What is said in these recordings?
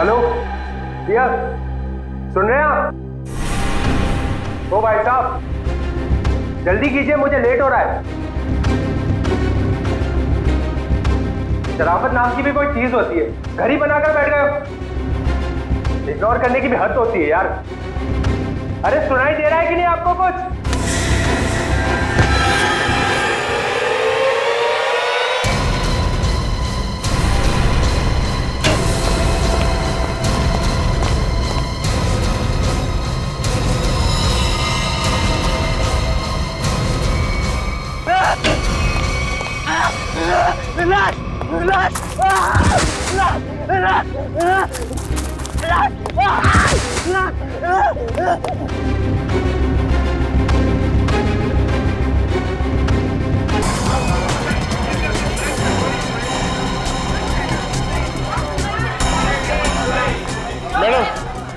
Hello भैया, सुन रहे हैं आप? ओ भाई साहब, जल्दी कीजिए, मुझे लेट हो रहा है। शराफत नाम की भी कोई चीज होती है, घर ही बनाकर बैठ गए हो। इग्नोर करने की भी हद होती है यार। अरे सुनाई दे रहा है कि नहीं आपको कुछ?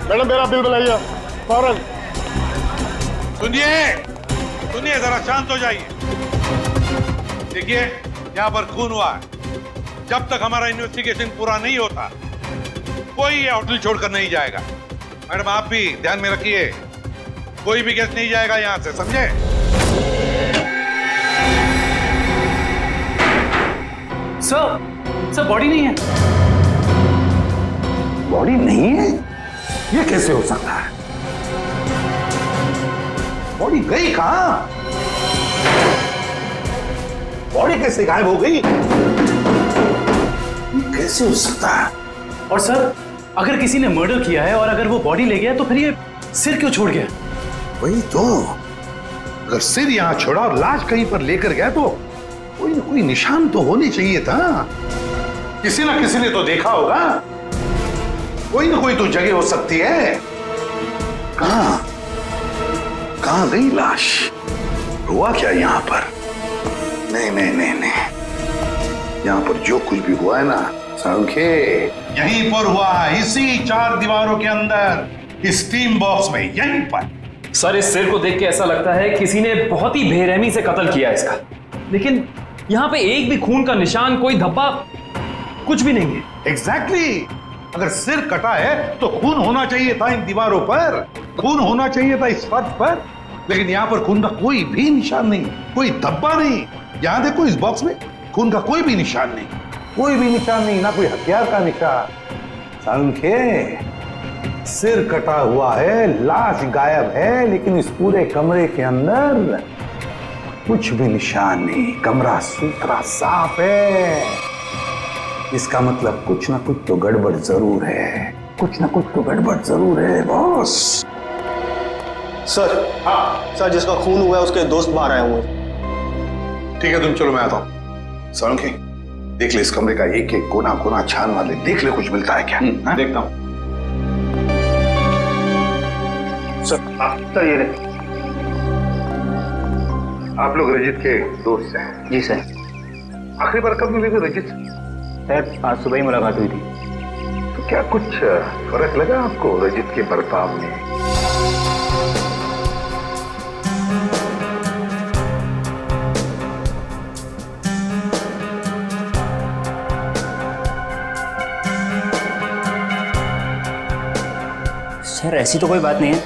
मैडम मेरा बिल बनाइए फौरन। सुनिए सुनिए, जरा शांत हो जाइए। देखिए, यहाँ पर खून हुआ है। जब तक हमारा इन्वेस्टिगेशन पूरा नहीं होता, कोई ये होटल छोड़कर नहीं जाएगा। मैडम आप भी ध्यान में रखिए, कोई भी गेस्ट नहीं जाएगा यहाँ से, समझे? सर बॉडी नहीं है। बॉडी नहीं है? ये कैसे हो सकता है? बॉडी गई कहां? बॉडी कैसे गायब हो गई? कैसे हो सकता है? और सर, अगर किसी ने मर्डर किया है और अगर वो बॉडी ले गया तो फिर ये सिर क्यों छोड़ गया? वही तो, अगर सिर यहां छोड़ा और लाश कहीं पर लेकर गया तो कोई ना कोई निशान तो होने चाहिए था। किसी ना किसी ने तो देखा होगा। कोई ना कोई तो जगह हो सकती है। कहां कहां गई लाश? हुआ क्या यहां पर? नहीं नहीं नहीं नहीं, यहां पर जो कुछ भी हुआ है ना सांखे, यहीं पर हुआ है, इसी 4 दीवारों के अंदर, इस टीम बॉक्स में, यहीं पर। सर, इस सिर को देख के ऐसा लगता है किसी ने बहुत ही बेरहमी से कत्ल किया इसका। लेकिन यहाँ पे एक भी खून का निशान, कोई धब्बा, कुछ भी नहीं है। एग्जैक्टली, अगर सिर कटा है तो खून होना चाहिए था इन दीवारों पर, खून होना चाहिए था इस फर्श पर, लेकिन यहाँ पर खून का कोई भी निशान नहीं, कोई धब्बा नहीं। यहाँ देखो, इस बॉक्स में खून का कोई भी निशान नहीं, कोई भी निशान नहीं, ना कोई हथियार का निशान। सांखे, सिर कटा हुआ है, लाश गायब है, लेकिन इस पूरे कमरे के अंदर कुछ भी निशान नहीं। कमरा सुथरा साफ है। इसका मतलब कुछ ना कुछ तो गड़बड़ जरूर है, कुछ ना कुछ तो गड़बड़ जरूर है बॉस। सर, हाँ सर, जिसका खून हुआ है उसके दोस्त बाहर आए हुए हैं। ठीक है, तुम चलो, मैं आता हूँ। सांखे, देख ले इस कमरे का एक एक कोना कोना छान मार ले, देख ले कुछ मिलता है क्या। देखता हूँ। सर ये रहे। आप लोग रजित के दोस्त हैं? जी सर। आखिरी बार कब मिले थे रजित? सर, आज सुबह ही मुलाकात हुई थी। तो क्या कुछ फर्क लगा आपको रजित के बर्ताव में? सर, ऐसी तो कोई बात नहीं है।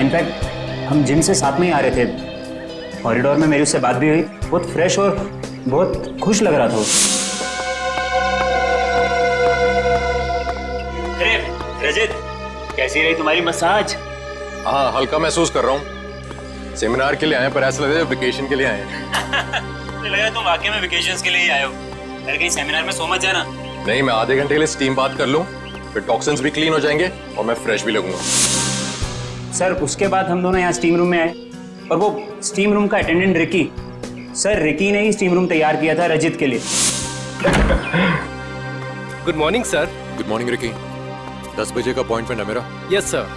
इनफैक्ट हम जिम से साथ में ही आ रहे थे। कॉरिडोर में मेरी उससे बात भी हुई। बहुत फ्रेश और बहुत खुश लग रहा था वो। अरे रजित, कैसी रही तुम्हारी मसाज? हाँ, हल्का महसूस कर रहा हूँ। सेमिनार के लिए आए पर ऐसा लग रहा है वेकेशन के लिए आए हैं। लग रहा है तुम वाकई में वेकेशंस के लिए ही आए हो। यार कहीं सेमिनार में सो मत जाना। नहीं, मैं आधे घंटे के लिए स्टीम बात कर लूँ, फिर टॉक्सिन्स भी क्लीन हो जाएंगे और मैं फ्रेश भी लगूंगा। सर, उसके बाद हम दोनों यहाँ स्टीम रूम में आए और वो स्टीम रूम का अटेंडेंट रिकी, सर रिकी ने ही स्टीम रूम तैयार किया था रजित के लिए। Good morning sir. Good morning Ricky. 10 बजे का अपॉइंटमेंट है मेरा। Yes sir.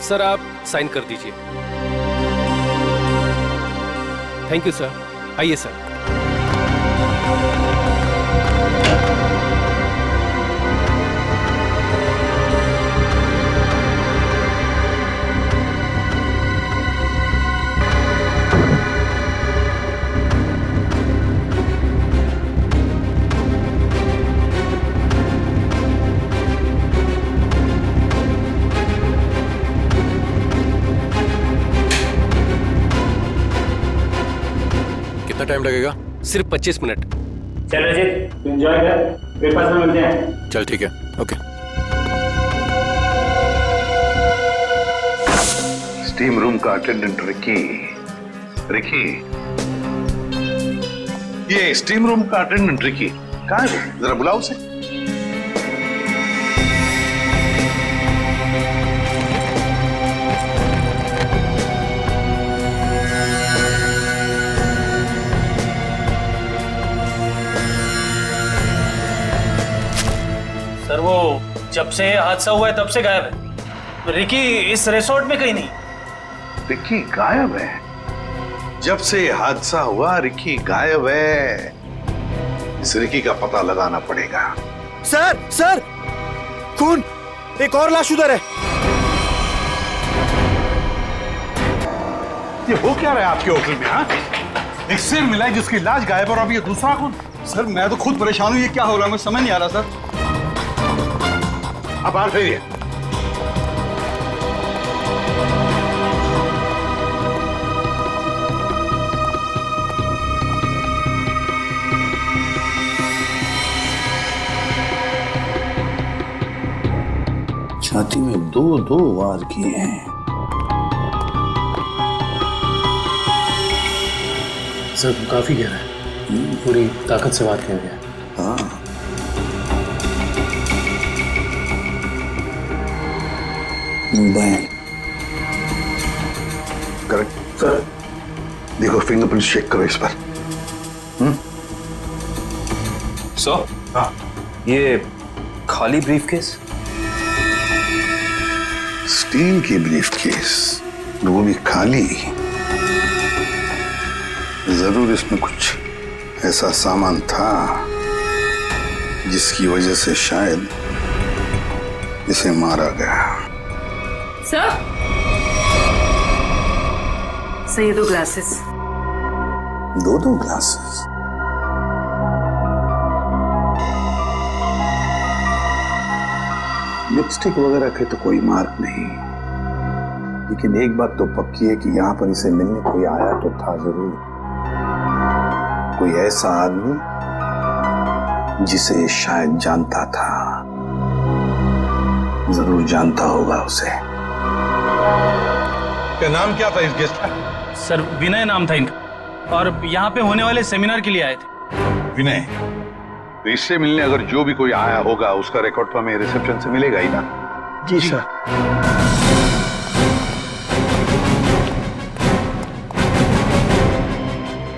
सर आप साइन कर दीजिए। Thank you sir. आइए सर। टाइम लगेगा? सिर्फ 25 मिनट। चल रजित, एंजॉय कर, ब्रेकफास्ट में मिलते हैं। चल ठीक है, ओके। स्टीम रूम का अटेंडेंट रिकी। रिकी, ये स्टीम रूम का अटेंडेंट रिकी कहाँ है? वो जरा बुलाओ उसे। सर वो जब से हादसा हुआ है तब से गायब है। रिकी इस रिसोर्ट में कहीं नहीं। रिकी गायब है? जब से हादसा हुआ रिकी गायब है। इस रिकी का पता लगाना पड़ेगा। सर सर, खून, एक और लाश उधर है। ये हो क्या रहा है आपके होटल में? हाँ, एक सिर मिला है जिसकी लाश गायब और अब ये दूसरा खून। सर मैं तो खुद परेशान हूँ, ये क्या हो रहा है मुझे समझ नहीं आ रहा सर। अब बात है ये। छाती में दो वार किए हैं। सर काफी गहरा है, पूरी ताकत से वार किया गया। हाँ, करेक्ट सर। देखो फिंगरप्रिंट चेक करो इस पर। सर, हाँ, ये खाली ब्रीफकेस? स्टील की ब्रीफकेस, वो भी खाली। जरूर इसमें कुछ ऐसा सामान था जिसकी वजह से शायद इसे मारा गया। सर, ये 2 ग्लासेस। दो ग्लासेस? लिपस्टिक वगैरह के तो कोई मार्क नहीं, लेकिन एक बात तो पक्की है कि यहाँ पर इसे मिलने कोई आया तो था जरूर। कोई ऐसा आदमी जिसे ये शायद जानता था, जरूर जानता होगा उसे। क्या नाम क्या था इस गेस्ट का? सर विनय नाम था इनका, और यहाँ पे होने वाले सेमिनार के लिए आए थे। विनय? तो इससे मिलने अगर जो भी कोई आया होगा उसका रिकॉर्ड तो हमें रिसेप्शन से मिलेगा ही ना? जी सर।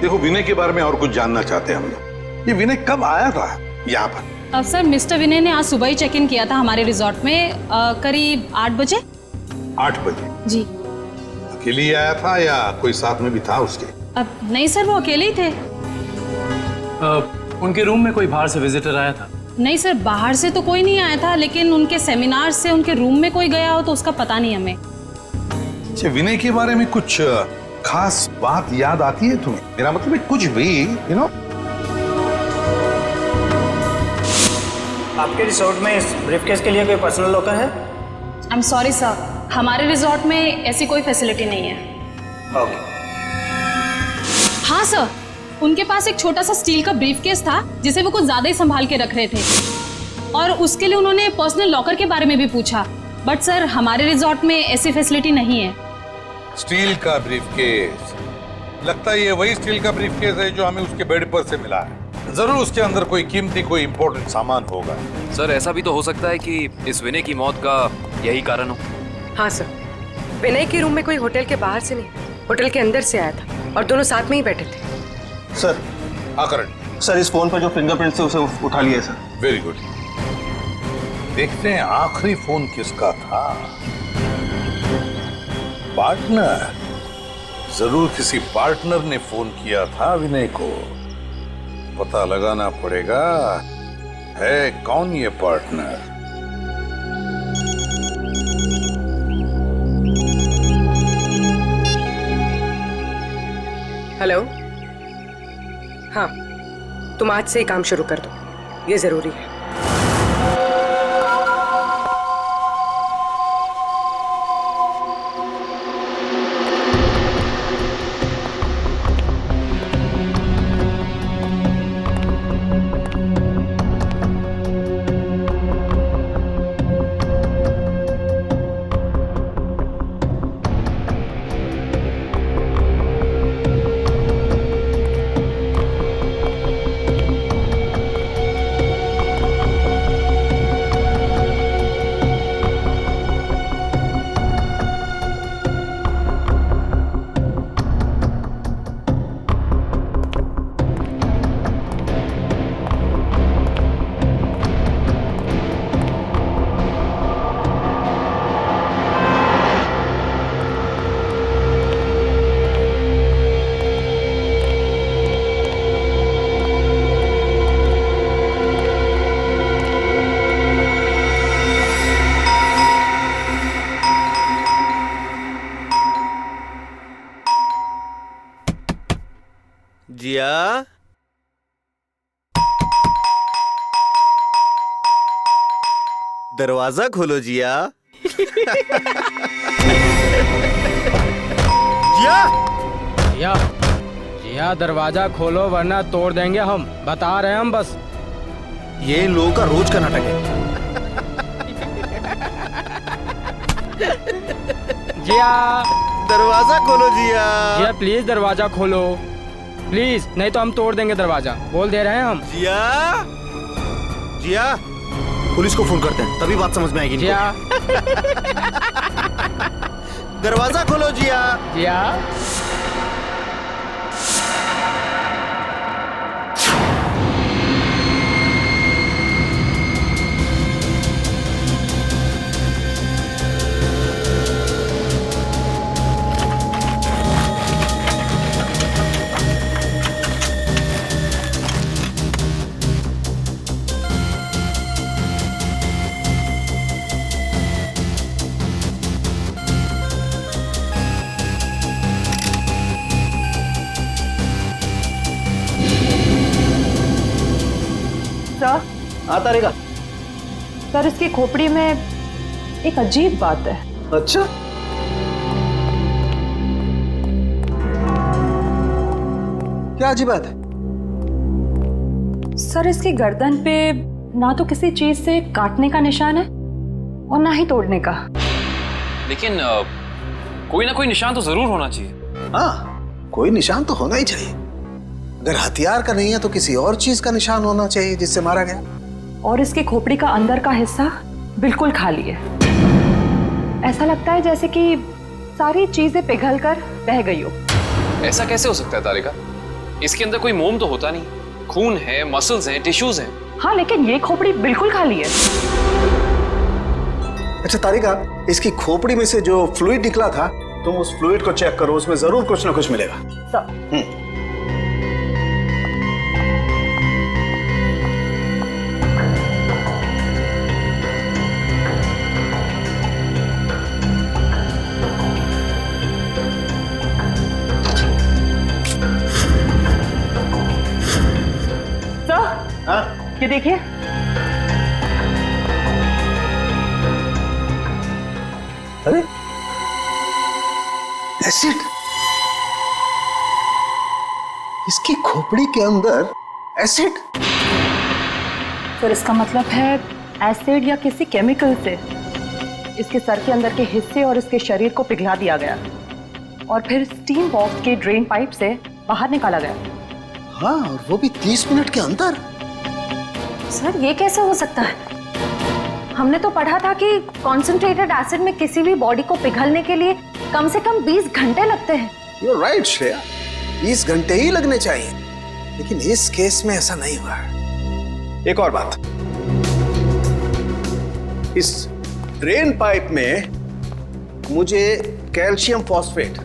देखो विनय के बारे में और कुछ जानना चाहते हैं हम लोग। ये विनय कब आया था यहाँ पर? सर मिस्टर विनय ने आज सुबह ही चेक इन किया था हमारे रिजॉर्ट में, करीब 8 बजे। 8 बजे? जी। अकेले ही आया था या कोई साथ में भी था उसके? अब नहीं सर, वो अकेले ही थे। उनके रूम में कोई बाहर से विजिटर आया था? नहीं सर, बाहर से तो कोई नहीं आया था, लेकिन उनके सेमिनार से उनके रूम में कोई गया हो तो उसका पता नहीं हमें। अच्छा, विनय के बारे में कुछ खास बात याद आती है तुम्हें? मेरा मतलब है कुछ भी, यू नो? आपके रिसोर्ट में इस ब्रीफकेस के लिए कोई पर्सनल लॉकर है? आई एम सॉरी सर, हमारे रिजॉर्ट में ऐसी कोई फैसिलिटी नहीं है। ओके। हाँ सर, उनके पास एक छोटा सा स्टील का ब्रीफकेस था जिसे वो कुछ ज्यादा ही संभाल के रख रहे थे, और उसके लिए उन्होंने पर्सनल लॉकर के बारे में भी पूछा, बट सर हमारे रिजॉर्ट में ऐसी फैसिलिटी नहीं है। स्टील का ब्रीफकेस? लगता है ये वही स्टील का ब्रीफकेस है जो हमें उसके बेड पर से मिला है। जरूर उसके अंदर कोई कीमती, कोई इंपॉर्टेंट सामान होगा। सर ऐसा भी तो हो सकता है कि इस विनय की मौत का यही कारण हो। हाँ सर, विनय के रूम में कोई होटल के बाहर से नहीं, होटल के अंदर से आया था, और दोनों साथ में ही बैठे थे। सर। हाँ करण। सर इस फोन पर जो फिंगरप्रिंट थे उसे उठा लिया सर। Very good. देखते हैं आखिरी फोन किसका था। पार्टनर? जरूर किसी पार्टनर ने फोन किया था विनय को। पता लगाना पड़ेगा है कौन ये पार्टनर। हेलो। हाँ, तुम आज से ही काम शुरू कर दो, ये जरूरी है। दरवाजा खोलो जिया। जिया जिया जिया दरवाजा खोलो वरना तोड़ देंगे हम, बता रहे हैं हम बस। ये इन लोगों का रोज का नाटक है। जिया दरवाजा खोलो जिया। जिया प्लीज दरवाजा खोलो प्लीज, नहीं तो हम तोड़ देंगे दरवाजा, बोल दे रहे हैं हम। जिया जिया पुलिस को फोन करते हैं तभी बात समझ में आएगी। जिया दरवाजा खोलो जिया। जिया सर। हाँ तारिका। सर इसकी खोपड़ी में एक अजीब बात है। अच्छा क्या अजीब बात है? सर इसकी गर्दन पे ना तो किसी चीज से काटने का निशान है और ना ही तोड़ने का। लेकिन कोई ना कोई निशान तो जरूर होना चाहिए। हाँ कोई निशान तो होना ही चाहिए। अगर हथियार का नहीं है तो किसी और चीज का निशान होना चाहिए जिससे मारा गया। और इसकी खोपड़ी का अंदर का हिस्सा बिल्कुल खाली है। ऐसा लगता है जैसे कि सारी चीजें पिघलकर बह गई हो। ऐसा कैसे हो सकता है तारिका? इसके अंदर कोई मोम तो होता नहीं, खून है, मसल्स हैं, टिश्यूज हैं। हाँ लेकिन ये खोपड़ी बिल्कुल खाली है। अच्छा तारिका, इसकी खोपड़ी में से जो फ्लूइड निकला था तुम उस फ्लूइड को चेक करो, उसमें जरूर कुछ ना कुछ मिलेगा। सर ये देखिए। अरे एसिड, इसकी खोपड़ी के अंदर एसिड। सर इसका मतलब है एसिड या किसी केमिकल से इसके सर के अंदर के हिस्से और इसके शरीर को पिघला दिया गया और फिर स्टीम बॉक्स के ड्रेन पाइप से बाहर निकाला गया। हाँ और वो भी 30 मिनट के अंदर। सर ये कैसे हो सकता है? हमने तो पढ़ा था कि कॉन्सेंट्रेटेड एसिड में किसी भी बॉडी को पिघलने के लिए कम से कम 20 घंटे लगते हैं। You're right, श्रेया, 20 घंटे ही लगने चाहिए, लेकिन इस केस में ऐसा नहीं हुआ। एक और बात, इस ड्रेन पाइप में मुझे कैल्शियम फॉस्फेट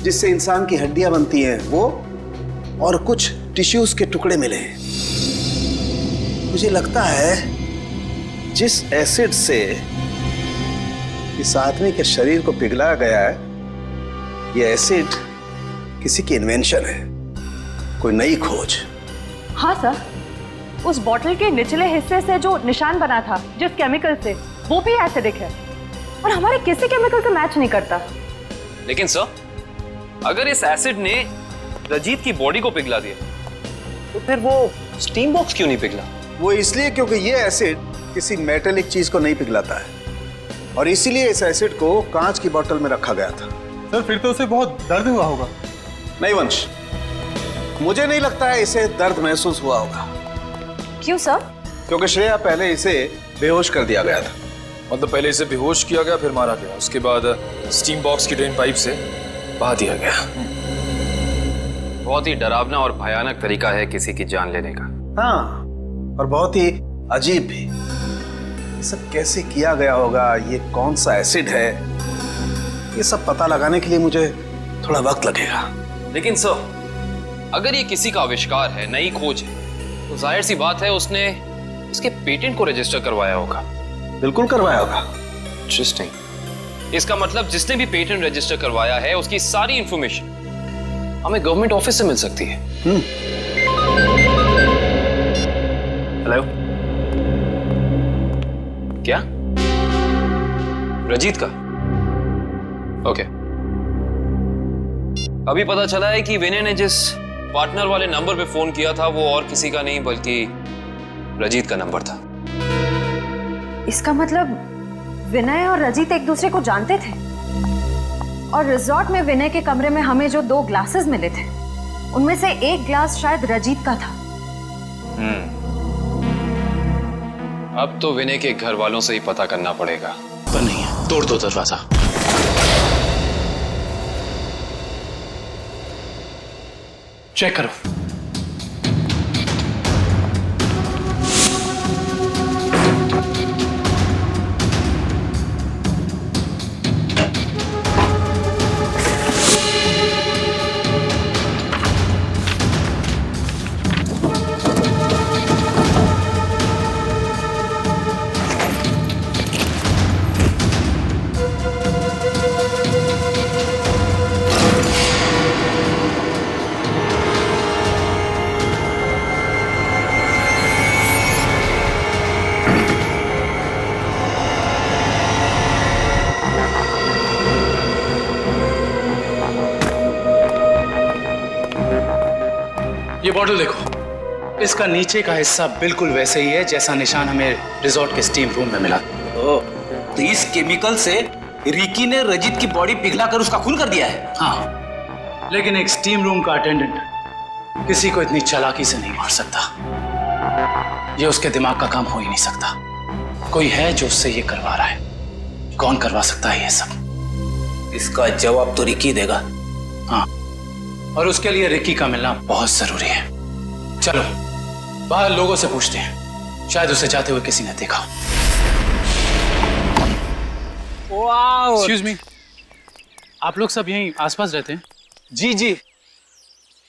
जिससे इंसान की हड्डियां बनती हैं वो और कुछ टिश्यूज के टुकड़े मिले हैं। मुझे लगता है जिस एसिड से इस आदमी के शरीर को पिघलाया गया है ये एसिड किसी की इन्वेंशन है, कोई नई खोज। हाँ सर, उस बॉटल के निचले हिस्से से जो निशान बना था जिस केमिकल से, वो भी एसिडिक है और हमारे किसी केमिकल से मैच नहीं करता। लेकिन सर, अगर इस एसिड ने रजीत की बॉडी को पिघला दिया तो फिर वो स्टीम बॉक्स क्यों नहीं पिघला? वो इसलिए क्योंकि ये एसिड किसी मेटेलिक चीज को नहीं पिघलाता है और इसीलिए इस एसिड को कांच की बोतल में रखा गया था। सर फिर तो उसे बहुत दर्द हुआ होगा। नहीं वंश, मुझे नहीं लगता है इसे दर्द महसूस हुआ होगा। क्यों सर? क्योंकि श्रेया पहले इसे बेहोश कर दिया गया था। मतलब पहले इसे बेहोश किया गया फिर मारा गया, उसके बाद स्टीम बॉक्स की ड्रेन पाइप से बहा दिया गया। बहुत ही डरावना और भयानक तरीका है किसी की जान लेने का। हाँ और बहुत ही अजीब भी। ये सब कैसे किया गया होगा, ये कौन सा एसिड है, ये सब पता लगाने के लिए मुझे थोड़ा वक्त लगेगा। लेकिन सर, अगर ये किसी का आविष्कार है, नई खोज है, तो जाहिर सी बात है उसने इसके पेटेंट को रजिस्टर करवाया होगा। बिल्कुल करवाया होगा। इंटरेस्टिंग। इसका मतलब जिसने भी पेटेंट रजिस्टर करवाया है उसकी सारी इंफॉर्मेशन हमें गवर्नमेंट ऑफिस से मिल सकती है। हेलो, क्या रजीत का? ओके। अभी पता चला है कि विनय ने जिस पार्टनर वाले नंबर पे फोन किया था वो और किसी का नहीं बल्कि रजीत का नंबर था। इसका मतलब विनय और रजीत एक दूसरे को जानते थे और रिजॉर्ट में विनय के कमरे में हमें जो 2 ग्लासेस मिले थे उनमें से एक ग्लास शायद रजीत का था। अब तो विनय के घर वालों से ही पता करना पड़ेगा। पर नहीं है, तोड़ दो दरवाजा। चेक करो। ये बॉटल देखो, इसका नीचे का हिस्सा बिल्कुल वैसे ही है जैसा निशान हमें रिजॉर्ट के स्टीम रूम में मिला। तो इस केमिकल से रिकी ने रजीत की बॉडी पिघलाकर उसका खून कर दिया है। हाँ, लेकिन एक स्टीम रूम का अटेंडेंट किसी को इतनी चालाकी से नहीं मार सकता। ये उसके दिमाग का काम हो ही नहीं सकता। कोई है जो उससे ये करवा रहा है। कौन करवा सकता है ये सब? इसका जवाब तो रिकी देगा। हाँ, और उसके लिए रिकी का मिलना बहुत जरूरी है। चलो बाहर लोगों से पूछते हैं, शायद उसे जाते हुए किसी ने देखा। एक्सक्यूज मी, आप लोग सब यहीं आसपास रहते हैं? जी जी।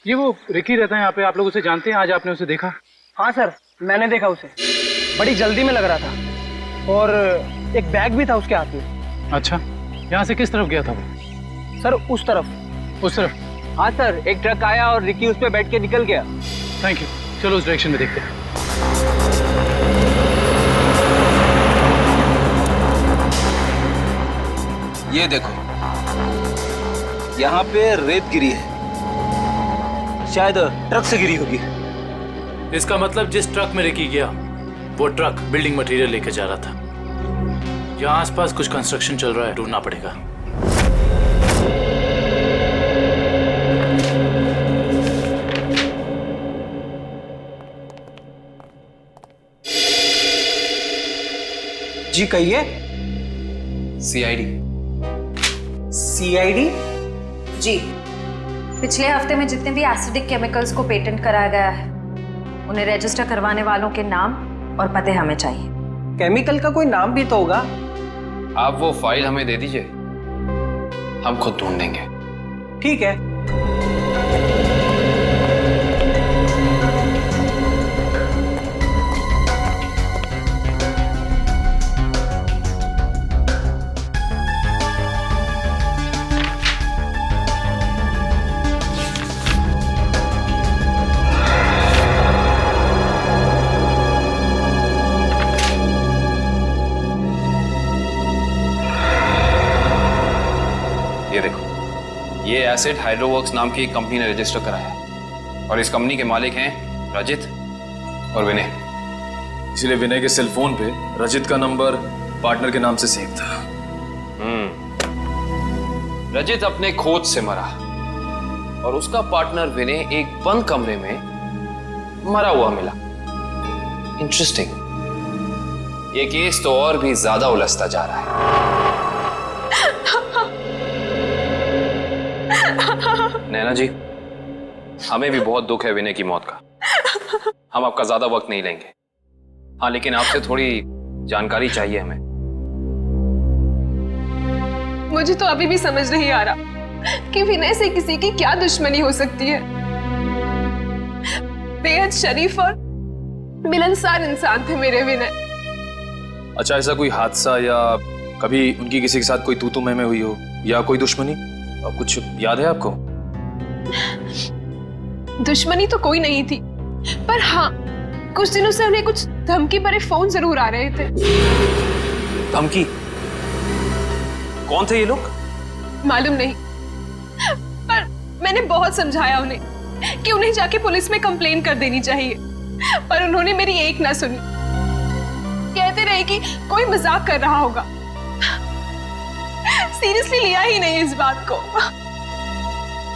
ये वो रिकी रहता है यहाँ पे, आप लोग उसे जानते हैं? आज आपने उसे देखा? हाँ सर, मैंने देखा उसे। बड़ी जल्दी में लग रहा था और एक बैग भी था उसके हाथ में। अच्छा, यहाँ से किस तरफ गया था वो? सर उस तरफ। उस तरफ? हाँ सर, एक ट्रक आया और रिकी उस पे बैठ के निकल गया। थैंक यू, चलो उस डायरेक्शन में देखते हैं। ये देखो, यहाँ पे रेत गिरी है, शायद ट्रक से गिरी होगी। इसका मतलब जिस ट्रक में रिकी गया वो ट्रक बिल्डिंग मटेरियल लेके जा रहा था। यहाँ आसपास कुछ कंस्ट्रक्शन चल रहा है, ढूंढना पड़ेगा। जी कहिए। सीआईडी। सीआईडी? जी, पिछले हफ्ते में जितने भी एसिडिक केमिकल्स को पेटेंट कराया गया है उन्हें रजिस्टर करवाने वालों के नाम और पते हमें चाहिए। केमिकल का कोई नाम भी तो होगा। आप वो फाइल हमें दे दीजिए, हम खुद ढूंढ देंगे। ठीक है। ये देखो, ये एसिड हाइड्रोवर्क्स नाम की एक कंपनी ने रजिस्टर कराया है और इस कंपनी के मालिक हैं रजित और विनय। इसलिए विनय के सेल फोन पे रजित का नंबर पार्टनर के नाम से सेव था। रजित अपने खोज से मरा और उसका पार्टनर विनय एक बंद कमरे में मरा हुआ मिला। इंटरेस्टिंग। ये केस तो और भी ज्यादा उलझता जा रहा है। नैना जी, हमें भी बहुत दुख है विनय की मौत का। हम आपका ज्यादा वक्त नहीं लेंगे। हाँ, लेकिन आपसे थोड़ी जानकारी चाहिए हमें। मुझे तो अभी भी समझ नहीं आ रहा कि विनय से किसी की क्या दुश्मनी हो सकती है। बेहद शरीफ और मिलनसार इंसान थे मेरे विनय। अच्छा, ऐसा कोई हादसा या कभी उनकी किसी के साथ कोई तू मैं हुई हो या कोई दुश्मनी, कुछ याद है आपको? दुश्मनी तो कोई नहीं थी, पर हाँ, कुछ दिनों से उन्हें कुछ धमकी भरे फोन जरूर आ रहे थे। धमकी? कौन थे ये लोग? मालूम नहीं, पर मैंने बहुत समझाया उन्हें कि उन्हें जाके पुलिस में कंप्लेन कर देनी चाहिए, पर उन्होंने मेरी एक ना सुनी। कहते रहे कि कोई मजाक कर रहा होगा, सीरियसली लिया ही नहीं इस बात को।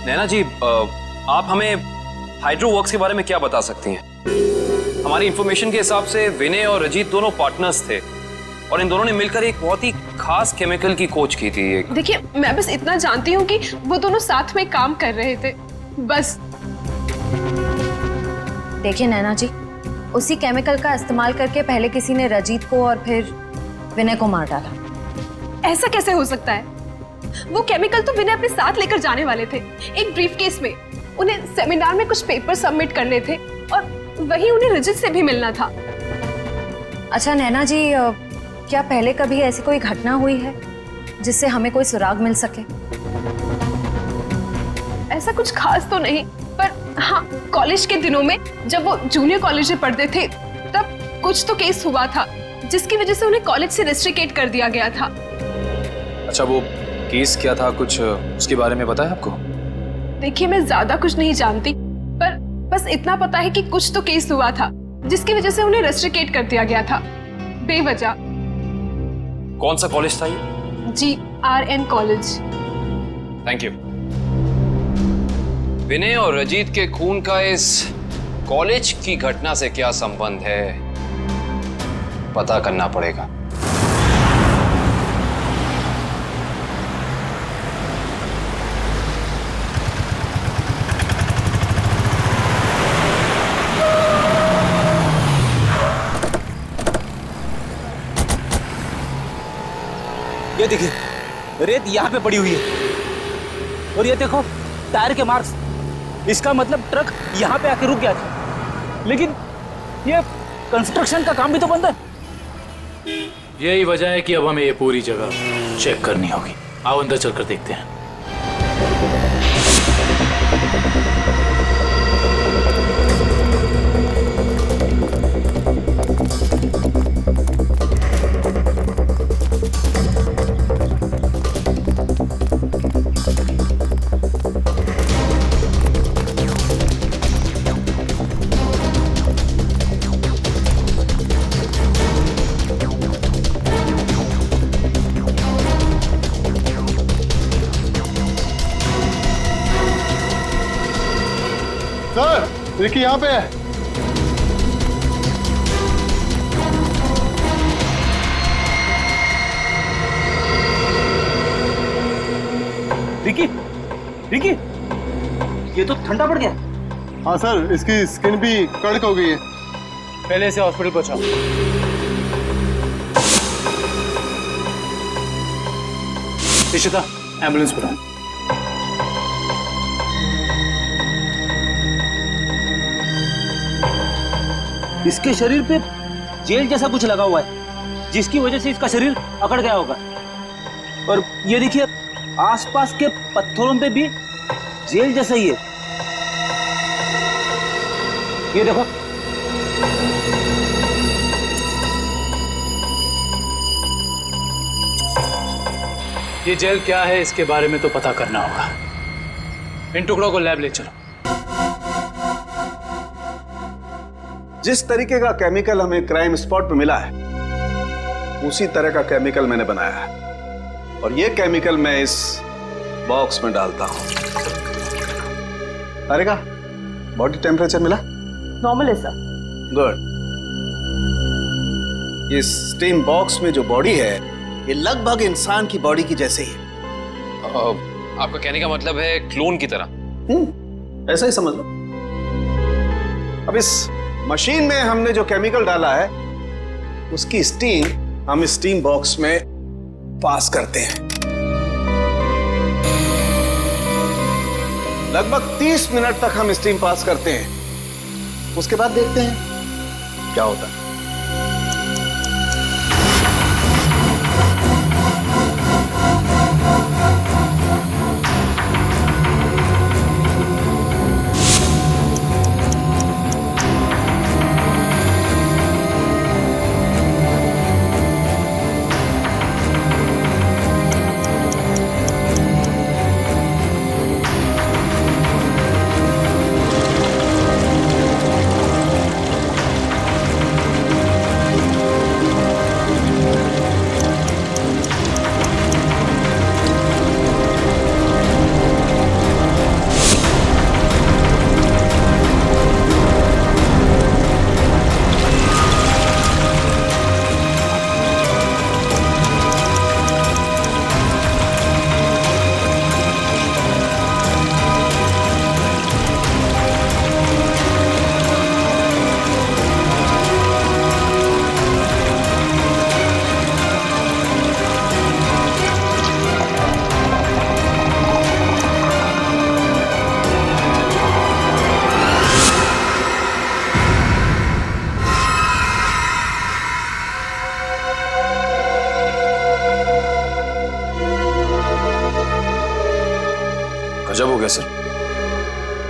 नैना जी, आप हमें हाइड्रो वर्क्स के बारे में क्या बता सकती हैं? हमारी इंफॉर्मेशन के हिसाब से विनय और रजीत दोनों पार्टनर्स थे और इन दोनों ने मिलकर एक बहुत ही खास केमिकल की खोज की थी। देखिए, मैं बस इतना जानती हूँ कि वो दोनों साथ में काम कर रहे थे, बस। देखिए नैना जी, उसी केमिकल का इस्तेमाल करके पहले किसी ने रजीत को और फिर विनय को मार डाला। ऐसा कैसे हो सकता है? वो केमिकल तो विनय अपने साथ लेकर जाने वाले थे एक ब्रीफकेस में। उन्हें सेमिनार में कुछ पेपर सबमिट करने थे और वहीं उन्हें रजित से भी मिलना था। अच्छा नैना जी, क्या पहले कभी ऐसी कोई घटना हुई है जिससे हमें कोई सुराग मिल सके? ऐसा कुछ खास तो नहीं, पर हाँ, कॉलेज के दिनों में जब वो जूनियर कॉलेज में पढ़ते थे तब कुछ तो केस हुआ था जिसकी वजह से उन्हें कॉलेज से रेस्ट्रिकेट कर दिया गया था। अच्छा, वो केस क्या था, कुछ उसके बारे में पता है आपको? देखिए, मैं ज्यादा कुछ नहीं जानती, पर बस इतना पता है कि कुछ तो केस हुआ था जिसकी वजह से उन्हें रेस्ट्रिकेट कर दिया गया था बेवजह। कौन सा कॉलेज था ये? GRN college. Thank you. Vinay और रजीत के खून का इस कॉलेज की घटना से क्या संबंध है, पता करना पड़ेगा। ये देखिए, रेत यहाँ पे पड़ी हुई है और ये देखो टायर के मार्क्स। इसका मतलब ट्रक यहाँ पे आके रुक गया था, लेकिन ये कंस्ट्रक्शन का काम भी तो बंद है। यही वजह है कि अब हमें ये पूरी जगह चेक करनी होगी। आओ अंदर चलकर देखते हैं। सर, रिकी यहाँ पे है। रिकी, रिकी, ये तो ठंडा पड़ गया। हाँ सर, इसकी स्किन भी कड़क हो गई है। पहले से हॉस्पिटल पहुंचाओ। इशिता, एम्बुलेंस बुलाओ। इसके शरीर पे जेल जैसा कुछ लगा हुआ है, जिसकी वजह से इसका शरीर अकड़ गया होगा। और ये देखिए, आसपास के पत्थरों पे भी जेल जैसा ही है। ये देखो, ये जेल क्या है इसके बारे में तो पता करना होगा। इन टुकड़ों को लैब ले चलो। जिस तरीके का केमिकल हमें क्राइम स्पॉट पे मिला है उसी तरह का केमिकल मैंने बनाया है और ये केमिकल मैं इस बॉक्स में डालता हूं। अरे का बॉडी टेम्परेचर मिला? नॉर्मल है सर। गुड। इस स्टीम बॉक्स में जो बॉडी है ये लगभग इंसान की बॉडी की जैसे ही। आपका कहने का मतलब है क्लोन की तरह? ऐसा ही समझ लो। अब इस मशीन में हमने जो केमिकल डाला है उसकी स्टीम हम इस स्टीम बॉक्स में पास करते हैं। लगभग 30 मिनट तक हम स्टीम पास करते हैं। उसके बाद देखते हैं क्या होता है। गजब हो गया सर,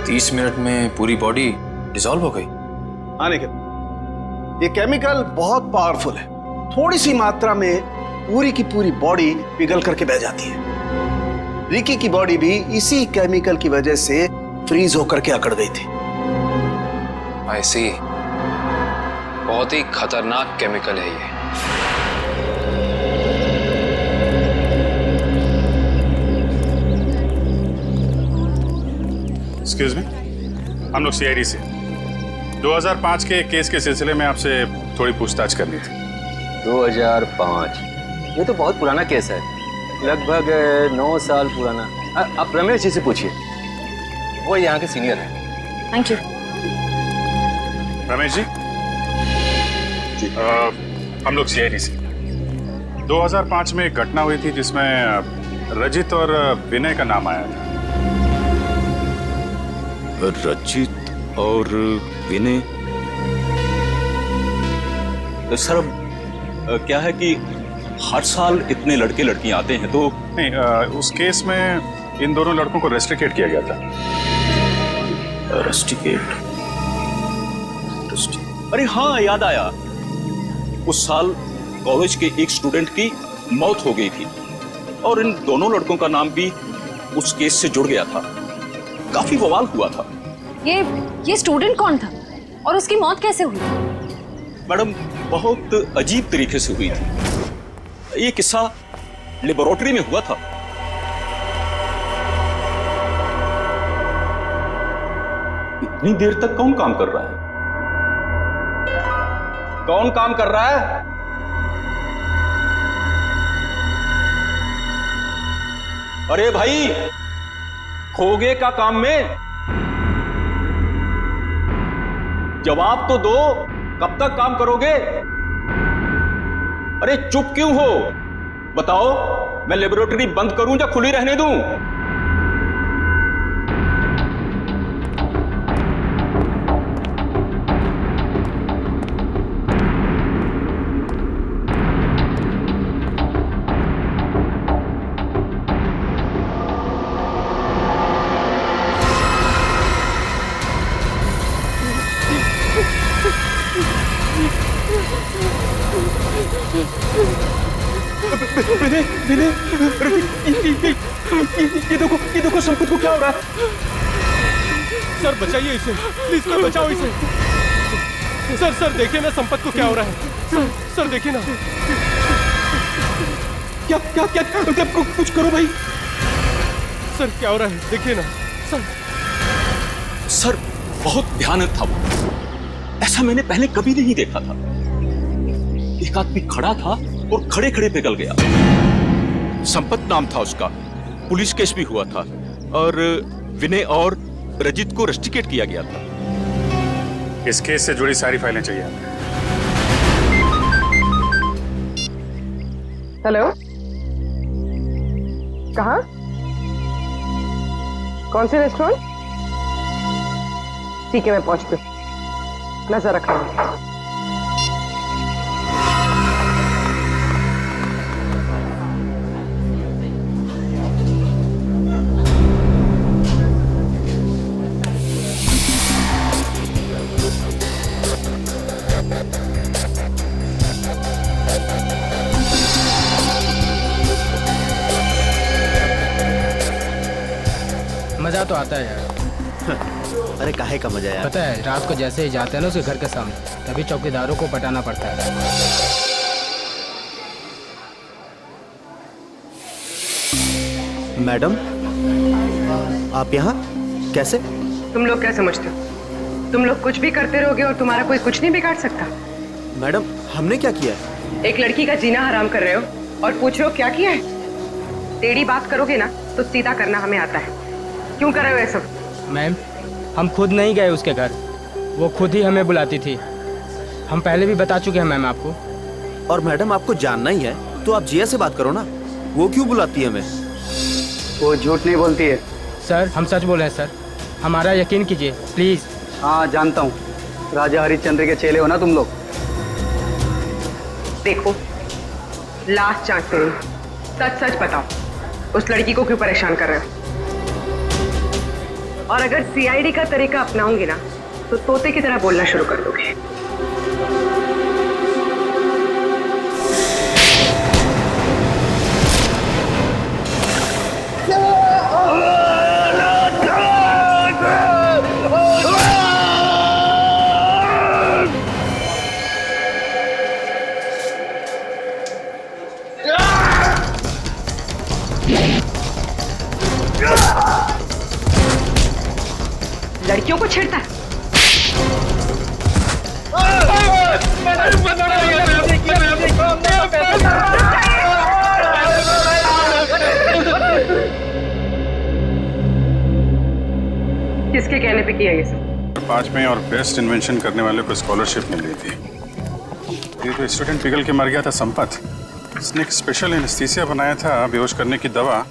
30 मिनट में पूरी बॉडी डिसॉल्व हो गई। हाँ निखिल, ये केमिकल बहुत पावरफुल है। थोड़ी सी मात्रा में पूरी की पूरी बॉडी पिघल करके बह जाती है। रिकी की बॉडी भी इसी केमिकल की वजह से फ्रीज होकर के अकड़ गई थी। आई सी, बहुत ही खतरनाक केमिकल है ये। एक्सक्यूज मी, हम लोग सीआईडी से 2005 के केस के सिलसिले में आपसे थोड़ी पूछताछ करनी थी। 2005? ये तो बहुत पुराना केस है, लगभग 9 साल पुराना। आप रमेश जी से पूछिए, वो यहाँ के सीनियर हैं। Thank you. रमेश जी, हम लोग सीआईडी से 2005 में एक घटना हुई थी जिसमें रजित और विनय का नाम आया था। रजित और विनय? सर क्या है कि हर साल इतने लड़के लड़कियां आते हैं तो नहीं, उस केस में इन दोनों लड़कों को रेस्ट्रिकेट किया गया था। रेस्ट्रिकेट? अरे हाँ, याद आया, उस साल कॉलेज के एक स्टूडेंट की मौत हो गई थी और इन दोनों लड़कों का नाम भी उस केस से जुड़ गया था। काफी बवाल हुआ था। ये स्टूडेंट कौन था और उसकी मौत कैसे हुई? मैडम, बहुत अजीब तरीके से हुई थी। ये किस्सा लेबोरेटरी में हुआ था। इतनी देर तक कौन काम कर रहा है? कौन काम कर रहा है? अरे भाई, खोगे का काम में जवाब तो दो, कब तक काम करोगे? अरे चुप क्यों हो? बताओ, मैं लेबोरेटरी बंद करूं या खुली रहने दूं? ये देखो संपत को क्या हो रहा है? सर बचाइए इसे, प्लीज सर बचाओ इसे। सर देखिए ना संपत को क्या हो रहा है। सर देखिए ना। क्या कुछ करो भाई। सर क्या हो रहा है, देखिए ना। सर बहुत भयानक था वो, ऐसा मैंने पहले कभी नहीं देखा था। एक आदमी खड़ा था और खड़े खड़े पिघल गया। संपत नाम था उसका, पुलिस केस भी हुआ था और विनय और रजित को रेस्ट्रिकेट किया गया था। इस केस से जुड़ी सारी फाइलें चाहिए। हेलो, कहाँ? कौन से रेस्टोरेंट? ठीक है, मैं पहुंचती हूँ, नजर रखना। मजा तो आता है यार। अरे काहे का मजा यार? पता है, रात को जैसे ही जाते हैं ना उसके घर के सामने, तभी चौकीदारों को पटाना पड़ता है। मैडम, आप यहाँ कैसे? तुम लोग क्या समझते हो? तुम लोग कुछ भी करते रहोगे और तुम्हारा कोई कुछ नहीं बिगाड़ सकता। मैडम, हमने क्या किया है? एक लड़की का जीना हराम कर रहे हो और पूछ रहे हो क्या किया है? टेढ़ी बात करोगे ना तो सीधा करना हमें आता है। क्यों कर रहे हो ऐसा? मैम, हम खुद नहीं गए उसके घर, वो खुद ही हमें बुलाती थी। हम पहले भी बता चुके हैं मैम आपको। और मैडम, आपको जानना ही है तो आप जिया से बात करो ना, वो क्यों बुलाती है हमें? वो झूठ नहीं बोलती है सर, हम सच बोल रहे हैं सर, हमारा यकीन कीजिए प्लीज। हाँ जानता हूँ, राजा हरिश्चंद्र के चेले हो ना तुम लोग। देखो, लास्ट चांस दे, सच सच बताओ, उस लड़की को क्यों परेशान कर रहे हो? और अगर सीआईडी का तरीका अपनाऊंगी ना तो तोते की तरह बोलना शुरू कर दोगे। लड़कियों को छेड़ता है। किसके कहने पे किया ये सब? 5 में और बेस्ट इन्वेंशन करने वाले को स्कॉलरशिप मिल रही थी। ये तो स्टूडेंट पिघल के मर गया था संपत। इसने एक स्पेशल एनेस्थीसिया बनाया था बेहोश करने की दवा,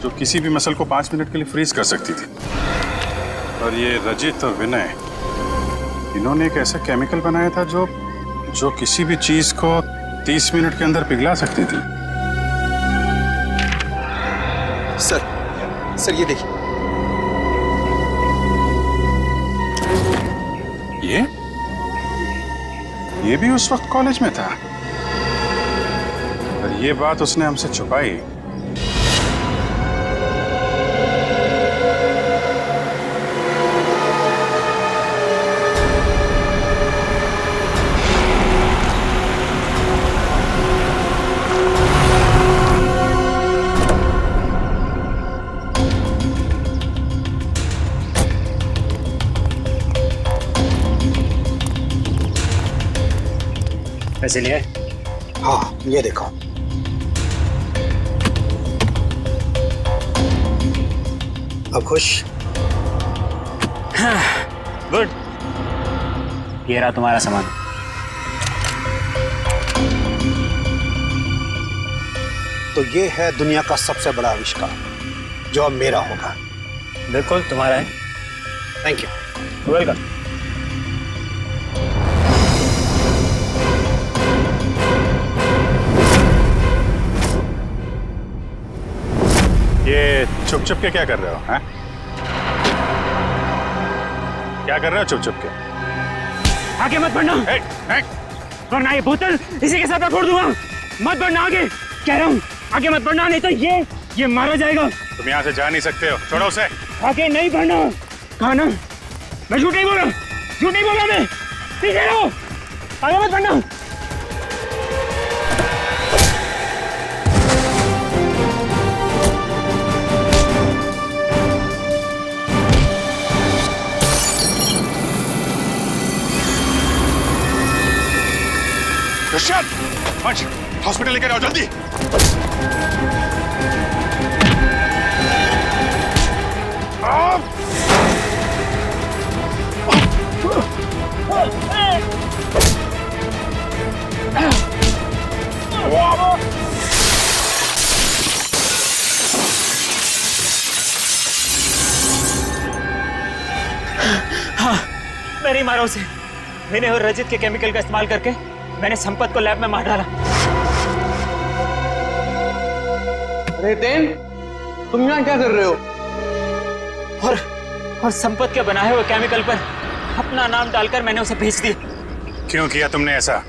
जो किसी भी मसल को 5 मिनट के लिए फ्रीज कर सकती थी। और ये रजित और विनय, इन्होंने एक ऐसा केमिकल बनाया था जो किसी भी चीज को 30 मिनट के अंदर पिघला सकती थी। सर ये देखिए। ये भी उस वक्त कॉलेज में था, और ये बात उसने हमसे छुपाई। पैसे लिए? हाँ, ये देखो। अब खुश? गुड। ये रहा तुम्हारा सामान। तो ये है दुनिया का सबसे बड़ा आविष्कार, जो अब मेरा होगा। बिल्कुल तुम्हारा है। Thank you. वेलकम। ये छुप छुप के क्या कर रहे हो? हैं? क्या कर रहे हो छुप छुप के? आगे मत बढ़ना, वरना ये बोतल इसी के साथ मैं फोड़ दूंगा। मत बढ़ना आगे, कह रहा हूँ आगे मत बढ़ना, नहीं तो ये मारा जाएगा। तुम यहाँ से जा नहीं सकते हो, छोड़ो उसे। आगे नहीं बढ़ना, कहा ना, मैं झूठ नहीं बोला मैं। पीछे रहो, आगे मत बढ़ना। हॉस्पिटल लेकर आओ जल्दी। हाँ, मैं नहीं मारा उसे। मैंने और रजित के केमिकल का इस्तेमाल करके मैंने संपत को लैब में मार डाला। रेतेन, तुम यहाँ क्या कर रहे हो? और संपत के बनाए हुए केमिकल पर अपना नाम डालकर मैंने उसे भेज दिया। क्यों किया तुमने ऐसा?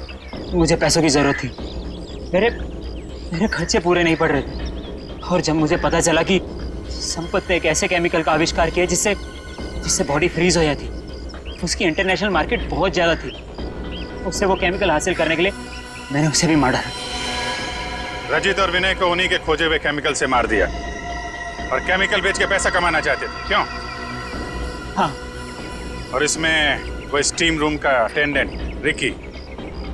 मुझे पैसों की जरूरत थी। मेरे खर्चे पूरे नहीं पड़ रहे थे। और जब मुझे पता चला कि संपत ने एक ऐसे केमिकल का आविष्कार किया जिससे बॉडी फ्रीज हो जाती, उसकी इंटरनेशनल मार्केट बहुत ज्यादा थी। उससे वो केमिकल हासिल करने के लिए मैंने उसे भी मार डाला। रजित और विनय को उन्हीं के खोजे हुए केमिकल से मार दिया, और केमिकल बेच के पैसा कमाना चाहते थे, क्यों? हाँ। और इसमें वो स्टीम रूम का अटेंडेंट रिकी,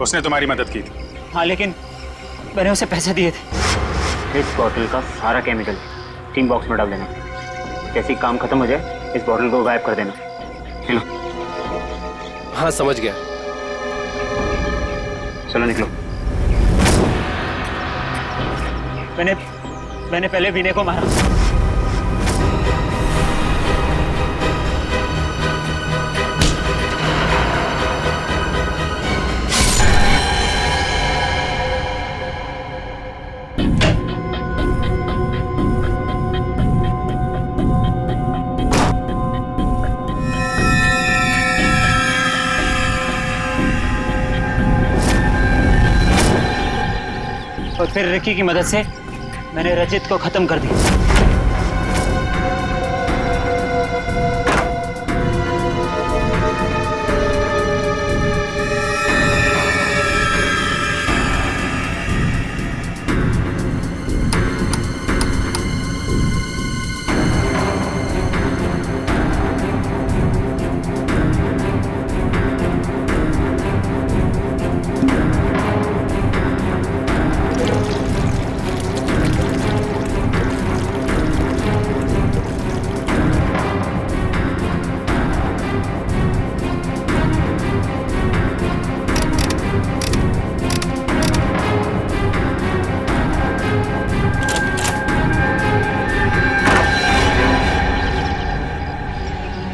उसने तुम्हारी मदद की थी। हाँ, लेकिन मैंने उसे पैसे दिए थे। इस बॉटल का सारा केमिकल टीम बॉक्स में डाल देना। जैसे ही काम खत्म हो जाए, इस बॉटल को गायब कर देना। चलो। हाँ, समझ गया। चलो निकलो। मैंने पहले विनय को मारा। फिर रिकी की मदद से मैंने रजित को खत्म कर दिया।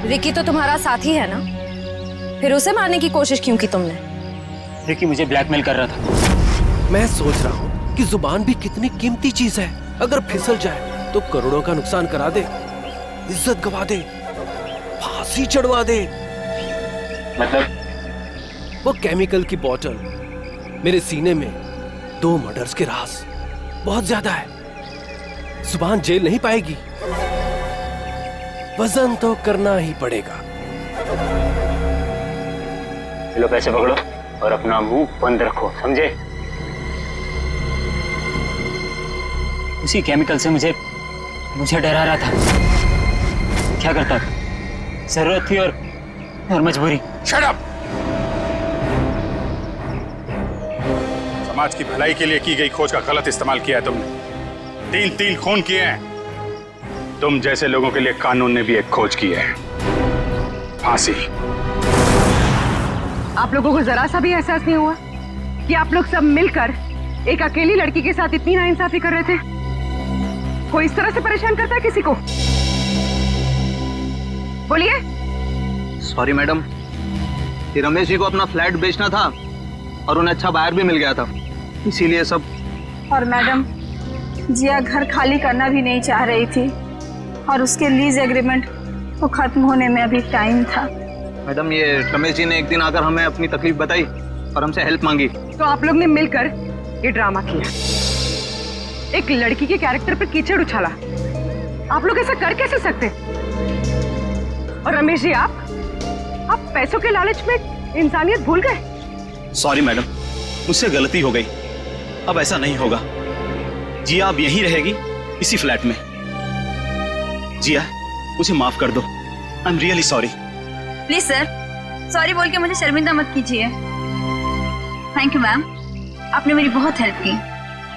रिकी तो तुम्हारा साथी है ना, फिर उसे मारने की कोशिश क्यों की तुमने? रिकी मुझे ब्लैकमेल कर रहा था। मैं सोच रहा हूँ कि जुबान भी कितनी कीमती चीज है, अगर फिसल जाए तो करोड़ों का नुकसान करा दे, इज्जत गवा दे, फांसी चढ़वा दे। मतलब? वो केमिकल की बोतल मेरे सीने में 2 मर्डर्स के राज बहुत ज्यादा है। जुबान जेल नहीं पाएगी, वजन तो करना ही पड़ेगा। लो पैसे पकड़ो और अपना मुंह बंद रखो, समझे? उसी केमिकल से मुझे डरा रहा था। क्या करता? जरूरत थी और मजबूरी। Shut up! समाज की भलाई के लिए की गई खोज का गलत इस्तेमाल किया है तुमने। 3 खून किए हैं। तुम जैसे लोगों के लिए कानून ने भी एक खोज की है, फांसी। आप लोगों को जरा सा भी एहसास नहीं हुआ कि आप लोग सब मिलकर एक अकेली लड़की के साथ इतनी नाइंसाफी कर रहे थे? कोई इस तरह से परेशान करता है किसी को? बोलिए। सॉरी मैडम, ये रमेश जी को अपना फ्लैट बेचना था और उन्हें अच्छा बायर भी मिल गया था, इसीलिए सब। और मैडम, जिया घर खाली करना भी नहीं चाह रही थी और उसके लीज एग्रीमेंट को खत्म होने में अभी टाइम था। मैडम, ये रमेश जी ने एक दिन आकर हमें अपनी तकलीफ बताई और हमसे हेल्प मांगी। तो आप लोग ने मिलकर ये ड्रामा किया, एक लड़की के कैरेक्टर पर कीचड़ उछाला। आप लोग ऐसा कर कैसे सकते? और रमेश जी, आप पैसों के लालच में इंसानियत भूल गए। सॉरी मैडम, मुझसे गलती हो गई, अब ऐसा नहीं होगा। जिया अब यहीं रहेगी, इसी फ्लैट में। जिया, मुझे माफ कर दो। I am really sorry. Please sir, sorry बोल के मुझे शर्मिंदा मत कीजिए। थैंक यू मैम, आपने मेरी बहुत हेल्प की,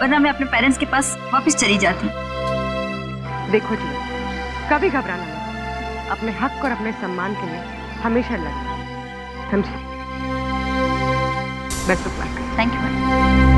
वरना मैं अपने पेरेंट्स के पास वापस चली जाती। देखो जी, कभी घबराना नहीं, अपने हक और अपने सम्मान के लिए हमेशा लड़ना, समझे? Best of luck. Thank you ma'am.